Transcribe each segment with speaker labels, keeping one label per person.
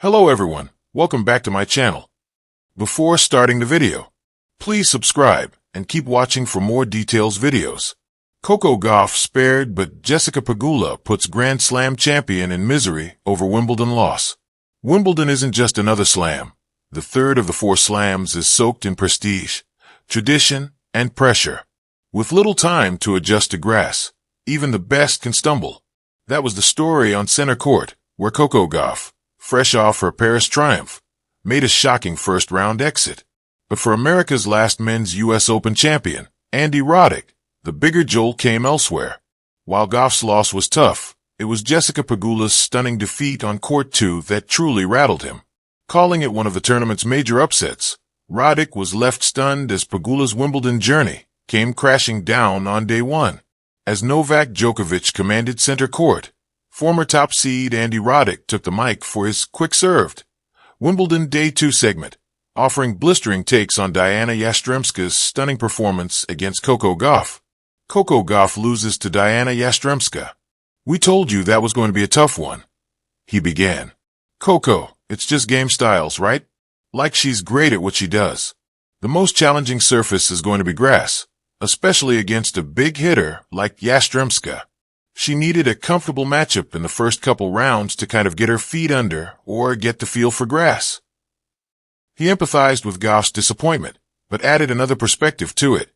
Speaker 1: Hello everyone, welcome back to my channel. Before starting the video, please subscribe and keep watching for more details videos. Coco Gauff spared, but Jessica Pegula puts Grand Slam champion in misery over Wimbledon loss. Wimbledon isn't just another slam. The third of the four slams is soaked in prestige, tradition, and pressure. With little time to adjust to grass, even the best can stumble. That was the story on center court, where Coco Gauff, fresh off her Paris triumph, made a shocking first-round exit. But for America's last men's U.S. Open champion, Andy Roddick, the bigger jolt came elsewhere. While Gauff's loss was tough, it was Jessica Pegula's stunning defeat on court 2 that truly rattled him. Calling it one of the tournament's major upsets, Roddick was left stunned as Pegula's Wimbledon journey came crashing down on day 1. As Novak Djokovic commanded center court, former top seed Andy Roddick took the mic for his quick-served Wimbledon Day 2 segment, offering blistering takes on Diana Yastremska's stunning performance against Coco Gauff. Coco Gauff loses to Diana Yastremska. "We told you that was going to be a tough one," he began. "Coco, it's just game styles, right? Like she's great at what she does. The most challenging surface is going to be grass, especially against a big hitter like Yastremska. She needed a comfortable matchup in the first couple rounds to kind of get her feet under or get the feel for grass." He empathized with Gauff's disappointment, but added another perspective to it.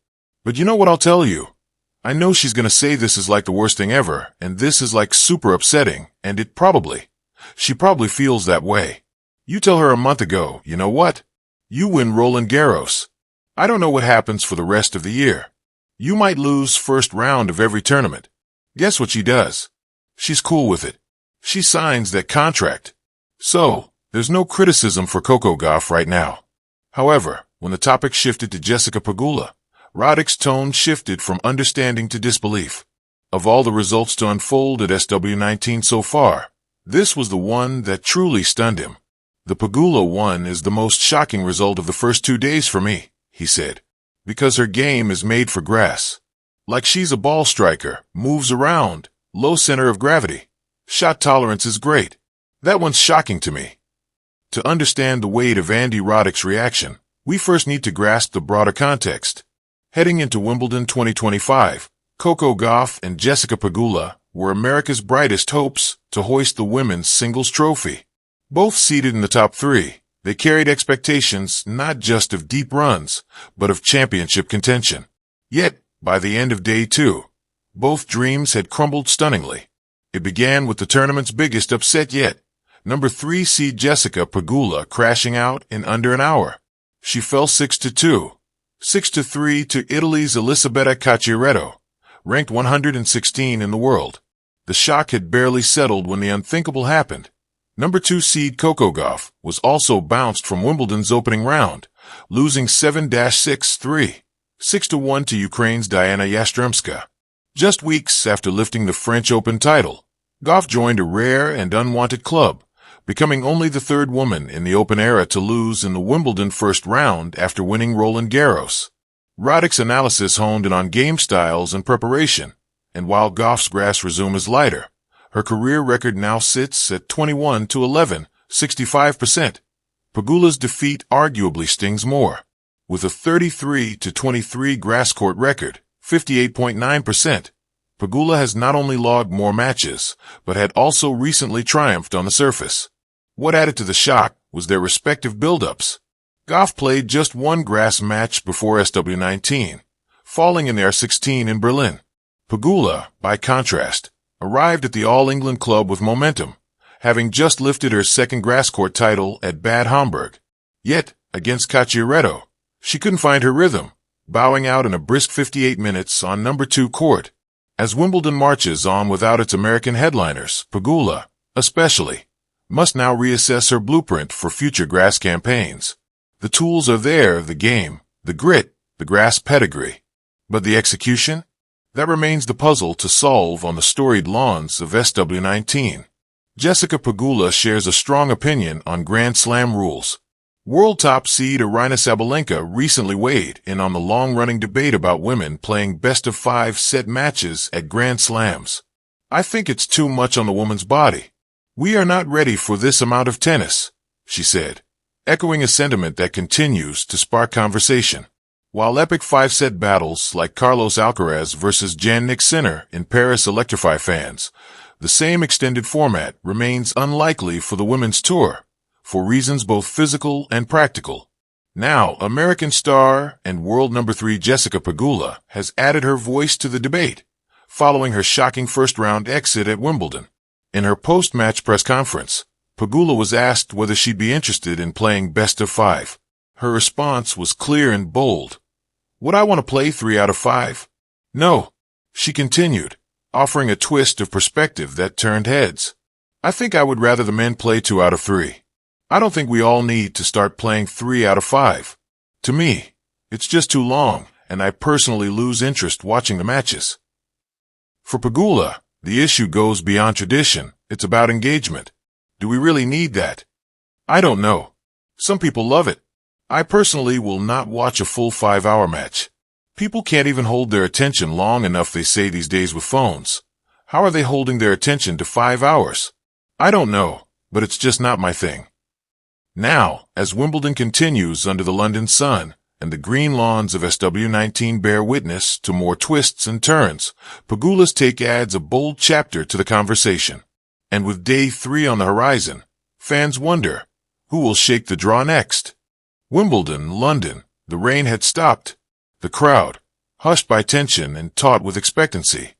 Speaker 1: "But you know what I'll tell you? I know she's going to say this is like the worst thing ever, and this is like super upsetting, and she probably feels that way. You tell her a month ago, you know what? You win Roland Garros. I don't know what happens for the rest of the year. You might lose first round of every tournament. Guess what she does? She's cool with it. She signs that contract. So, there's no criticism for Coco Gauff right now." However, when the topic shifted to Jessica Pegula, Roddick's tone shifted from understanding to disbelief. Of all the results to unfold at SW19 so far, this was the one that truly stunned him. "The Pegula one is the most shocking result of the first 2 days for me," he said, "because her game is made for grass. Like she's a ball striker, moves around, low center of gravity. Shot tolerance is great. That one's shocking to me." To understand the weight of Andy Roddick's reaction, we first need to grasp the broader context. Heading into Wimbledon 2025, Coco Gauff and Jessica Pegula were America's brightest hopes to hoist the women's singles trophy. Both seated in the top 3, they carried expectations not just of deep runs, but of championship contention. Yet, by the end of day 2, both dreams had crumbled stunningly. It began with the tournament's biggest upset yet, number 3 seed Jessica Pegula crashing out in under an hour. She fell 6-2, 6-3 to Italy's Elisabetta Cacciaretto, ranked 116 in the world. The shock had barely settled when the unthinkable happened. Number 2 seed Coco Gauff was also bounced from Wimbledon's opening round, losing 7-6-3. 6-1 to Ukraine's Diana Yastremska. Just weeks after lifting the French Open title, Gauff joined a rare and unwanted club, becoming only the third woman in the Open era to lose in the Wimbledon first round after winning Roland Garros. Roddick's analysis honed in on game styles and preparation, and while Gauff's grass resume is lighter, her career record now sits at 21-11, 65%. Pegula's defeat arguably stings more. With a 33-23 grass court record, 58.9%, Pegula has not only logged more matches, but had also recently triumphed on the surface. What added to the shock was their respective build-ups. Gauff played just one grass match before SW19, falling in the R16 in Berlin. Pegula, by contrast, arrived at the All-England club with momentum, having just lifted her second grass court title at Bad Homburg. Yet, against Cacciaretto, she couldn't find her rhythm, bowing out in a brisk 58 minutes on number 2 court. As Wimbledon marches on without its American headliners, Pegula, especially, must now reassess her blueprint for future grass campaigns. The tools are there, the game, the grit, the grass pedigree. But the execution? That remains the puzzle to solve on the storied lawns of SW19. Jessica Pegula shares a strong opinion on Grand Slam rules. World top seed Aryna Sabalenka recently weighed in on the long-running debate about women playing best-of-5 set matches at Grand Slams. "I think it's too much on the woman's body. "We are not ready for this amount of tennis," she said, echoing a sentiment that continues to spark conversation. While epic five-set battles like Carlos Alcaraz versus Jannik Sinner in Paris electrify fans, the same extended format remains unlikely for the women's tour, for reasons both physical and practical. Now, American star and world number 3 Jessica Pegula has added her voice to the debate, following her shocking first-round exit at Wimbledon. In her post-match press conference, Pegula was asked whether she'd be interested in playing best of 5. Her response was clear and bold. "Would I want to play 3 out of 5? No," she continued, offering a twist of perspective that turned heads. "I think I would rather the men play 2 out of 3. I don't think we all need to start playing 3 out of 5. To me, it's just too long, and I personally lose interest watching the matches." For Pegula, the issue goes beyond tradition. It's about engagement. Do we really need that? I don't know. Some people love it. I personally will not watch a full 5-hour match. People can't even hold their attention long enough, they say these days, with phones. How are they holding their attention to 5 hours? I don't know, but it's just not my thing. Now, as Wimbledon continues under the London sun, and the green lawns of SW19 bear witness to more twists and turns, Pegula's take adds a bold chapter to the conversation. And with day 3 on the horizon, fans wonder, who will shake the draw next? Wimbledon, London. The rain had stopped. The crowd, hushed by tension and taut with expectancy,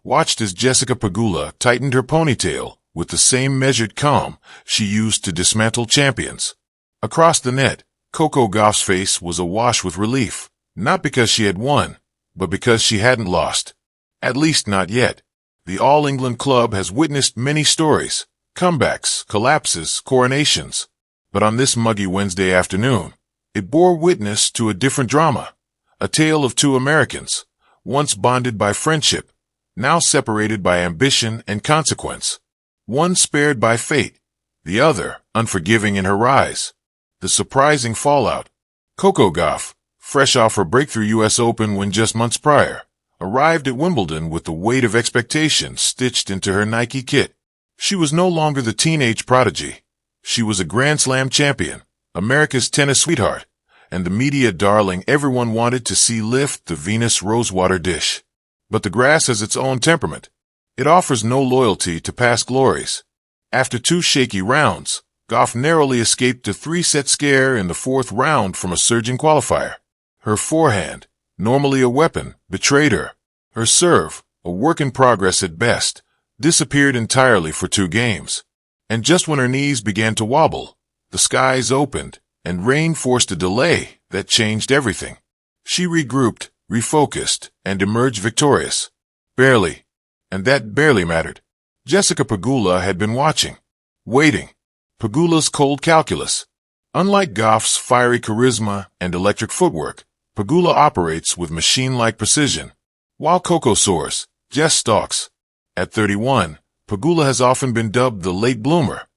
Speaker 1: watched as Jessica Pegula tightened her ponytail with the same measured calm she used to dismantle champions. Across the net, Coco Gauff's face was awash with relief, not because she had won, but because she hadn't lost. At least not yet. The All England club has witnessed many stories, comebacks, collapses, coronations. But on this muggy Wednesday afternoon, it bore witness to a different drama, a tale of 2 Americans, once bonded by friendship, now separated by ambition and consequence. One spared by fate, the other unforgiving in her rise. The surprising fallout. Coco Gauff, fresh off her breakthrough U.S. Open win just months prior, arrived at Wimbledon with the weight of expectation stitched into her Nike kit. She was no longer the teenage prodigy. She was a Grand Slam champion, America's tennis sweetheart, and the media darling everyone wanted to see lift the Venus Rosewater dish. But the grass has its own temperament. It offers no loyalty to past glories. After 2 shaky rounds, Gauff narrowly escaped a 3-set scare in the 4th round from a surging qualifier. Her forehand, normally a weapon, betrayed her. Her serve, a work in progress at best, disappeared entirely for 2 games. And just when her knees began to wobble, the skies opened, and rain forced a delay that changed everything. She regrouped, refocused, and emerged victorious. Barely. And that barely mattered. Jessica Pegula had been watching, waiting. Pegula's cold calculus. Unlike Gauff's fiery charisma and electric footwork, Pegula operates with machine-like precision. While Coco soars, Jess stalks. At 31, Pegula has often been dubbed the late bloomer,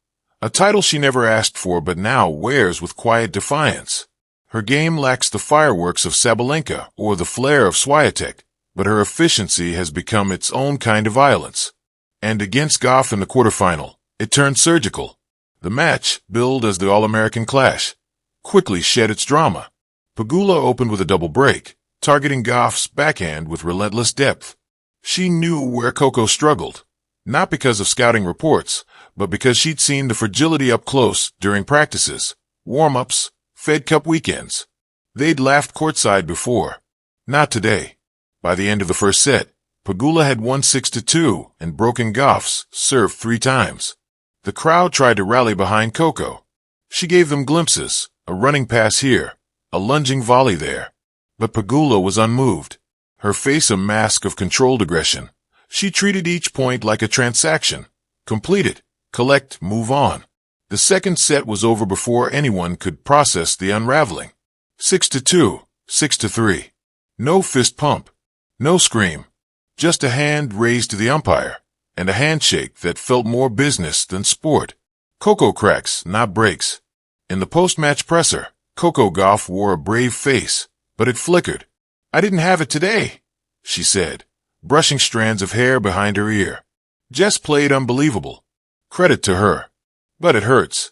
Speaker 1: a title she never asked for but now wears with quiet defiance. Her game lacks the fireworks of Sabalenka or the flair of Swiatek, but her efficiency has become its own kind of violence. And against Gauff in the quarterfinal, it turned surgical. The match, billed as the All-American Clash, quickly shed its drama. Pegula opened with a double break, targeting Gauff's backhand with relentless depth. She knew where Coco struggled, not because of scouting reports, but because she'd seen the fragility up close during practices, warm-ups, Fed Cup weekends. They'd laughed courtside before. Not today. By the end of the first set, Pegula had won 6-2 and broken Gauff's serve 3 times. The crowd tried to rally behind Coco. She gave them glimpses, a running pass here, a lunging volley there. But Pegula was unmoved, her face a mask of controlled aggression. She treated each point like a transaction. Complete it, collect, move on. The second set was over before anyone could process the unraveling. 6-2, 6-3. No fist pump, no scream, just a hand raised to the umpire, and a handshake that felt more business than sport. Coco cracks, not breaks. In the post-match presser, Coco Gauff wore a brave face, but it flickered. "I didn't have it today," she said, brushing strands of hair behind her ear. Jess played unbelievable. Credit to her. But it hurts.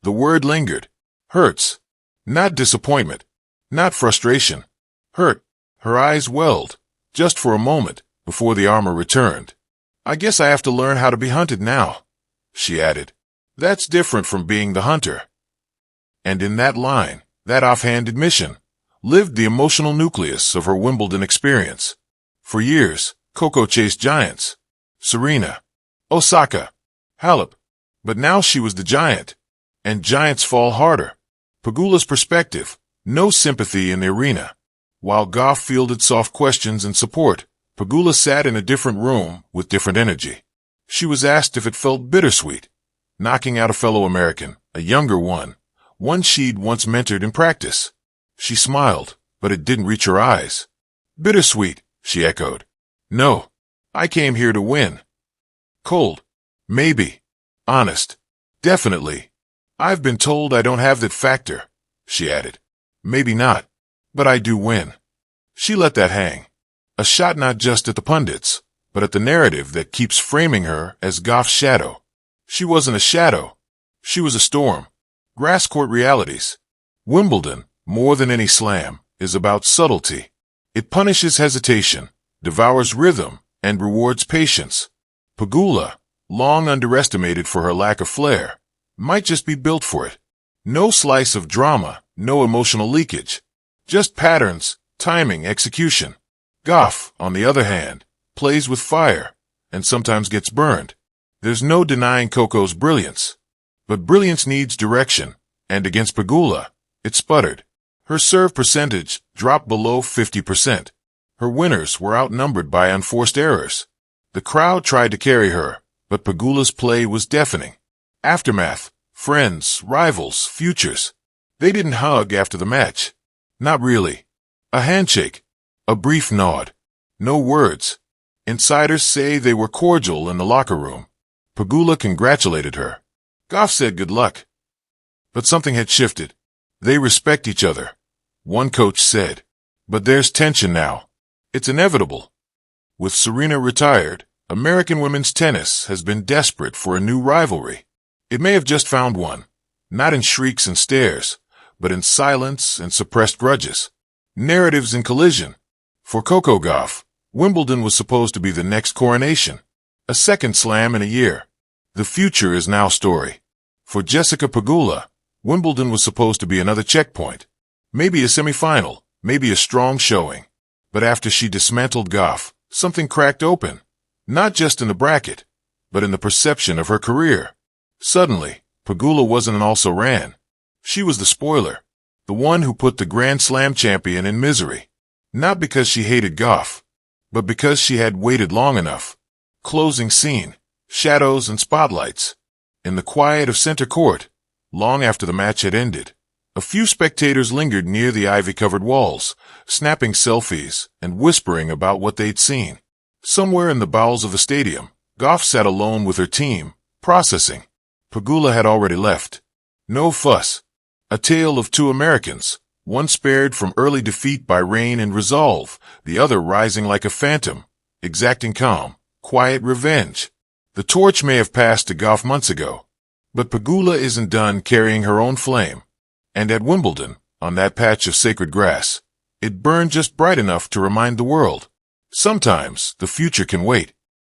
Speaker 1: The word lingered. Hurts. Not disappointment. Not frustration. Hurt. Her eyes welled, just for a moment, before the armor returned. I guess I have to learn how to be hunted now, she added. That's different from being the hunter. And in that line, that offhand admission, lived the emotional nucleus of her Wimbledon experience. For years, Coco chased giants. Serena, Osaka, Halep. But now she was the giant. And giants fall harder. Pegula's perspective, no sympathy in the arena. While Gauff fielded soft questions and support, Pegula sat in a different room with different energy. She was asked if it felt bittersweet, knocking out a fellow American, a younger one she'd once mentored in practice. She smiled, but it didn't reach her eyes. Bittersweet, she echoed. No, I came here to win. Cold. Maybe. Honest. Definitely. I've been told I don't have that factor, she added. Maybe not, but I do win. She let that hang. A shot not just at the pundits, but at the narrative that keeps framing her as Gauff's shadow. She wasn't a shadow. She was a storm. Grass court realities. Wimbledon, more than any slam, is about subtlety. It punishes hesitation, devours rhythm, and rewards patience. Pegula, long underestimated for her lack of flair, might just be built for it. No slice of drama, no emotional leakage. Just patterns, timing, execution. Gauff, on the other hand, plays with fire, and sometimes gets burned. There's no denying Coco's brilliance. But brilliance needs direction, and against Pegula, it sputtered. Her serve percentage dropped below 50%. Her winners were outnumbered by unforced errors. The crowd tried to carry her, but Pegula's play was deafening. Aftermath, friends, rivals, futures. They didn't hug after the match. Not really. A handshake. A brief nod. No words. Insiders say they were cordial in the locker room. Pegula congratulated her. Gauff said good luck. But something had shifted. They respect each other, one coach said. But there's tension now. It's inevitable. With Serena retired, American women's tennis has been desperate for a new rivalry. It may have just found one, not in shrieks and stares, but in silence and suppressed grudges. Narratives in collision. For Coco Gauff, Wimbledon was supposed to be the next coronation. A second slam in a year. The future is now story. For Jessica Pegula, Wimbledon was supposed to be another checkpoint. Maybe a semifinal, maybe a strong showing. But after she dismantled Gauff, something cracked open. Not just in the bracket, but in the perception of her career. Suddenly, Pegula wasn't an also-ran. She was the spoiler. The one who put the Grand Slam champion in misery. Not because she hated Gauff, but because she had waited long enough. Closing scene. Shadows and spotlights. In the quiet of center court, long after the match had ended, a few spectators lingered near the ivy-covered walls, snapping selfies and whispering about what they'd seen. Somewhere in the bowels of the stadium, Gauff sat alone with her team, processing. Pegula had already left. No fuss. A tale of two Americans, one spared from early defeat by rain and resolve, the other rising like a phantom, exacting calm, quiet revenge. The torch may have passed to Gauff months ago, but Pegula isn't done carrying her own flame. And at Wimbledon, on that patch of sacred grass, it burned just bright enough to remind the world. Sometimes the future can wait.